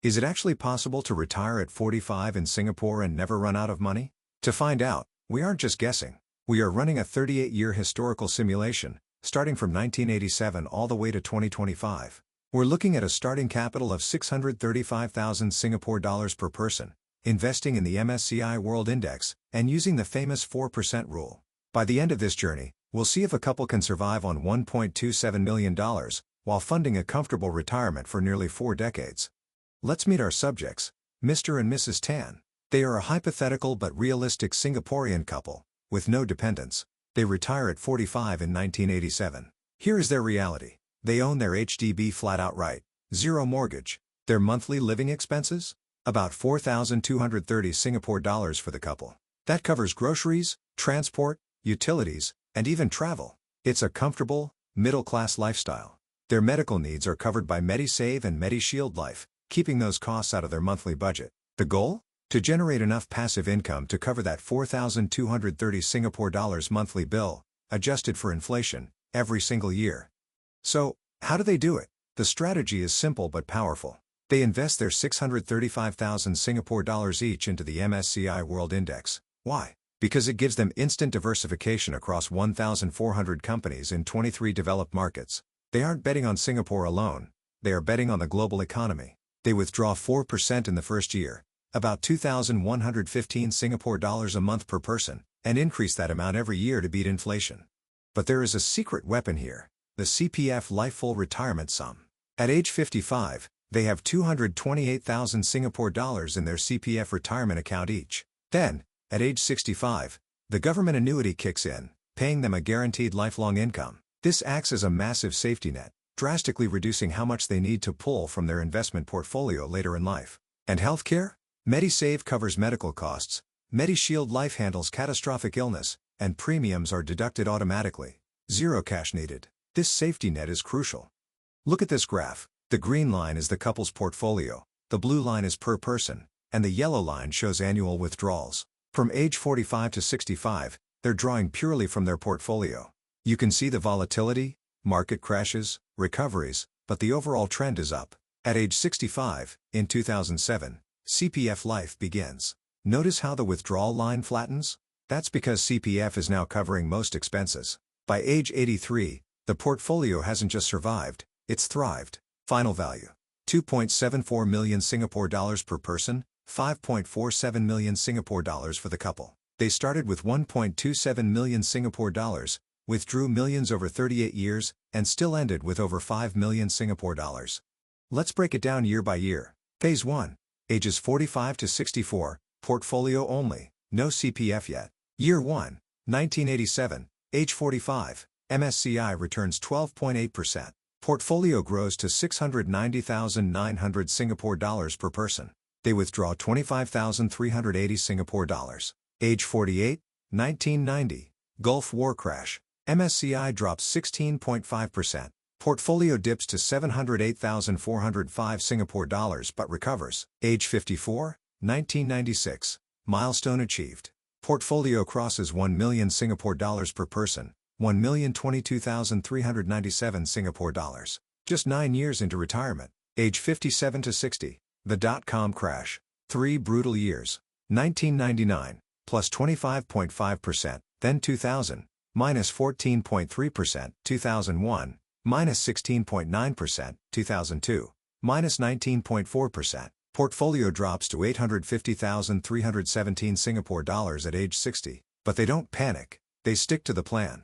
Is it actually possible to retire at 45 in Singapore and never run out of money? To find out, we aren't just guessing. We are running a 38-year historical simulation, starting from 1987 all the way to 2025. We're looking at a starting capital of 635,000 Singapore dollars per person, investing in the MSCI World Index, and using the famous 4% rule. By the end of this journey, we'll see if a couple can survive on $1.27 million, while funding a comfortable retirement for nearly 4 decades. Let's meet our subjects, Mr. and Mrs. Tan. They are a hypothetical but realistic Singaporean couple, with no dependents. They retire at 45 in 1987. Here is their reality. They own their HDB flat outright, zero mortgage. Their monthly living expenses? About 4,230 Singapore dollars for the couple. That covers groceries, transport, utilities, and even travel. It's a comfortable, middle-class lifestyle. Their medical needs are covered by MediSave and MediShield Life, keeping those costs out of their monthly budget. The goal? To generate enough passive income to cover that 4,230 Singapore dollars monthly bill, adjusted for inflation, every single year. So, how do they do it? The strategy is simple but powerful. They invest their 635,000 Singapore dollars each into the MSCI World Index. Why? Because it gives them instant diversification across 1,400 companies in 23 developed markets. They aren't betting on Singapore alone, they are betting on the global economy. They withdraw 4% in the first year, about 2,115 Singapore dollars a month per person, and increase that amount every year to beat inflation. But there is a secret weapon here, the CPF Life Full Retirement Sum. At age 55, they have 228,000 Singapore dollars in their CPF retirement account each. Then, at age 65, the government annuity kicks in, paying them a guaranteed lifelong income. This acts as a massive safety net, drastically reducing how much they need to pull from their investment portfolio later in life. And healthcare? MediSave covers medical costs, MediShield Life handles catastrophic illness, and premiums are deducted automatically. Zero cash needed. This safety net is crucial. Look at this graph. The green line is the couple's portfolio, the blue line is per person, and the yellow line shows annual withdrawals. From age 45 to 65, they're drawing purely from their portfolio. You can see the volatility, market crashes, recoveries, but the overall trend is up. At age 65, in 2007, CPF Life begins. Notice how the withdrawal line flattens? That's because CPF is now covering most expenses. By age 83, the portfolio hasn't just survived, it's thrived. Final value: 2.74 million Singapore dollars per person, 5.47 million Singapore dollars for the couple. They started with 1.27 million Singapore dollars, withdrew millions over 38 years, and still ended with over 5 million Singapore dollars. Let's break it down year by year. Phase 1. Ages 45 to 64, portfolio only, no CPF yet. Year 1, 1987, age 45, MSCI returns 12.8%. Portfolio grows to 690,900 Singapore dollars per person. They withdraw 25,380 Singapore dollars. Age 48, 1990, Gulf War crash. MSCI drops 16.5%. Portfolio dips to 708,405 Singapore dollars but recovers. Age 54, 1996, milestone achieved. Portfolio crosses 1 million Singapore dollars per person, 1,022,397 Singapore dollars. Just 9 years into retirement. Age 57 to 60, the dot-com crash. 3 brutal years. 1999, plus 25.5%, then 2000, minus 14.3%, 2001, minus 16.9%, 2002, minus 19.4%. Portfolio drops to 850,317 Singapore dollars at age 60, but they don't panic, they stick to the plan.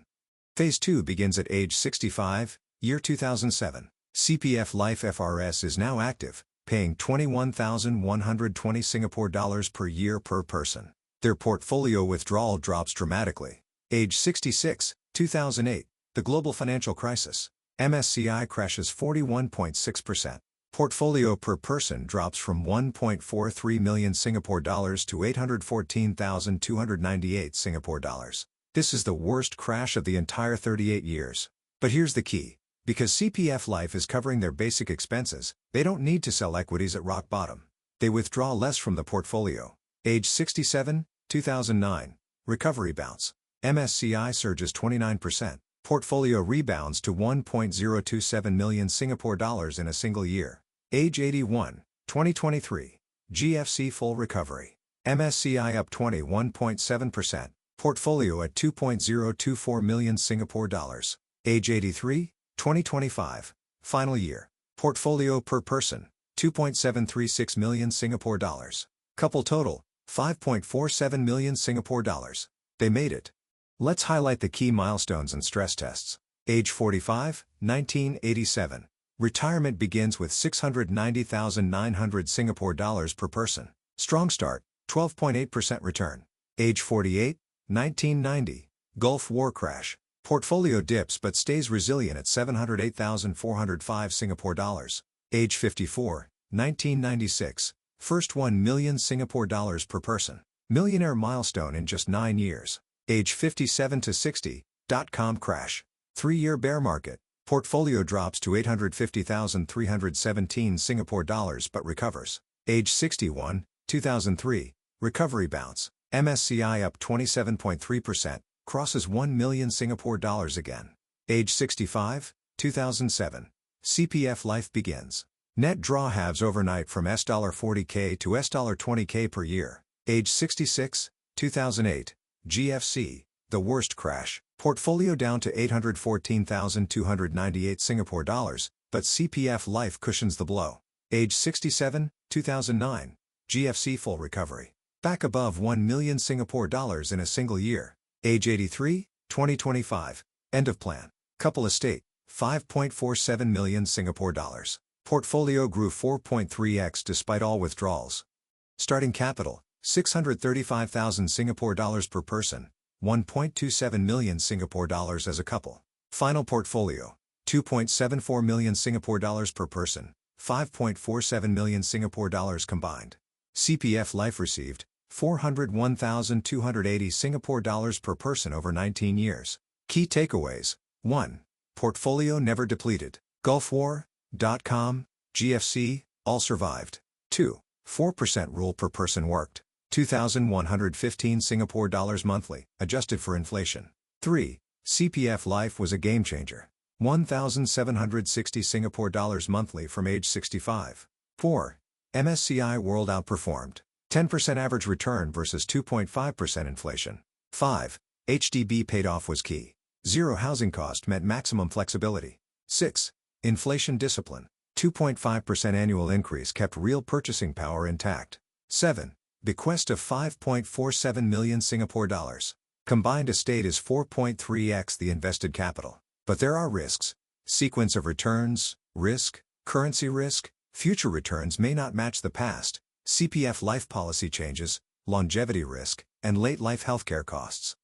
Phase 2 begins at age 65, year 2007. CPF Life FRS is now active, paying 21,120 Singapore dollars per year per person. Their portfolio withdrawal drops dramatically. Age 66, 2008, the global financial crisis. MSCI crashes 41.6%. Portfolio per person drops from 1.43 million Singapore dollars to 814,298 Singapore dollars. This is the worst crash of the entire 38 years. But here's the key. Because CPF Life is covering their basic expenses, they don't need to sell equities at rock bottom. They withdraw less from the portfolio. Age 67, 2009. Recovery bounce. MSCI surges 29%. Portfolio rebounds to 1.027 million Singapore dollars in a single year. Age 81. 2023. GFC full recovery. MSCI up 21.7%. Portfolio at 2.024 million Singapore dollars. Age 83, 2025. Final year. Portfolio per person, 2.736 million Singapore dollars. Couple total, 5.47 million Singapore dollars. They made it. Let's highlight the key milestones and stress tests. Age 45, 1987. Retirement begins with 690,900 Singapore dollars per person. Strong start, 12.8% return. Age 48, 1990. Gulf War crash. Portfolio dips but stays resilient at 708,405 Singapore dollars. Age 54, 1996. First 1 million Singapore dollars per person. Millionaire milestone in just 9 years. Age 57 to 60. .com crash. 3-year bear market. Portfolio drops to 850,317 Singapore dollars but recovers. Age 61, 2003. Recovery bounce. MSCI up 27.3%, crosses 1 million Singapore dollars again. Age 65, 2007. CPF Life begins. Net draw halves overnight from $40K to $20K per year. Age 66, 2008. GFC, the worst crash. Portfolio down to 814,298 Singapore dollars, but CPF Life cushions the blow. Age 67, 2009. GFC full recovery. Back above 1 million Singapore dollars in a single year. Age 83, 2025. End of plan. Couple estate, 5.47 million Singapore dollars. Portfolio grew 4.3x despite all withdrawals. Starting capital, 635,000 Singapore dollars per person, 1.27 million Singapore dollars as a couple. Final portfolio, 2.74 million Singapore dollars per person, 5.47 million Singapore dollars combined. CPF Life received 401,280 Singapore dollars per person over 19 years. Key takeaways. 1. Portfolio never depleted. Gulf War, .com, GFC, all survived. 2. 4% rule per person worked. 2,115 Singapore dollars monthly, adjusted for inflation. 3. CPF Life was a game changer. 1,760 Singapore dollars monthly from age 65. 4. MSCI World outperformed. 10% average return versus 2.5% inflation. 5. HDB paid off was key. Zero housing cost meant maximum flexibility. 6. Inflation discipline. 2.5% annual increase kept real purchasing power intact. 7. Bequest of 5.47 million Singapore dollars. Combined estate is 4.3x the invested capital. But there are risks. Sequence of returns, risk, currency risk, future returns may not match the past, CPF Life policy changes, longevity risk, and late life healthcare costs.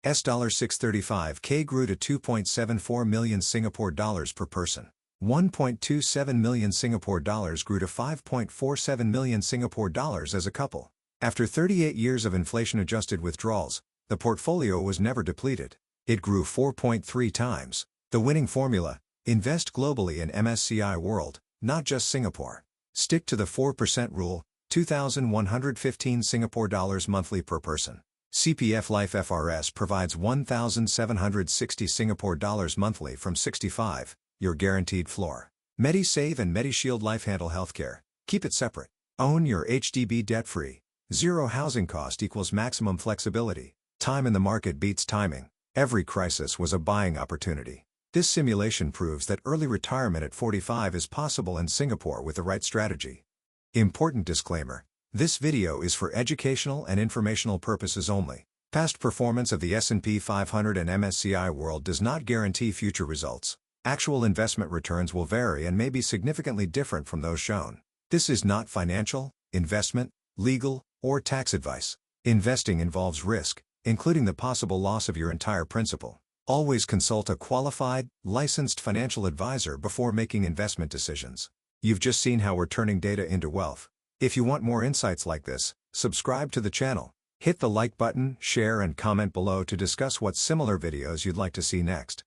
$635K grew to 2.74 million Singapore dollars per person. 1.27 million Singapore dollars grew to 5.47 million Singapore dollars as a couple. After 38 years of inflation-adjusted withdrawals, the portfolio was never depleted. It grew 4.3 times. The winning formula: invest globally in MSCI World, not just Singapore. Stick to the 4% rule, 2,115 Singapore dollars monthly per person. CPF Life FRS provides 1,760 Singapore dollars monthly from 65, your guaranteed floor. MediSave and MediShield Life handle healthcare. Keep it separate. Own your HDB debt-free. Zero housing cost equals maximum flexibility. Time in the market beats timing. Every crisis was a buying opportunity. This simulation proves that early retirement at 45 is possible in Singapore with the right strategy. Important disclaimer: this video is for educational and informational purposes only. Past performance of the S&P 500 and MSCI World does not guarantee future results. Actual investment returns will vary and may be significantly different from those shown. This is not financial, investment, legal, or tax advice. Investing involves risk, including the possible loss of your entire principal. Always consult a qualified, licensed financial advisor before making investment decisions. You've just seen how we're turning data into wealth. If you want more insights like this, subscribe to the channel. Hit the like button, share and comment below to discuss what similar videos you'd like to see next.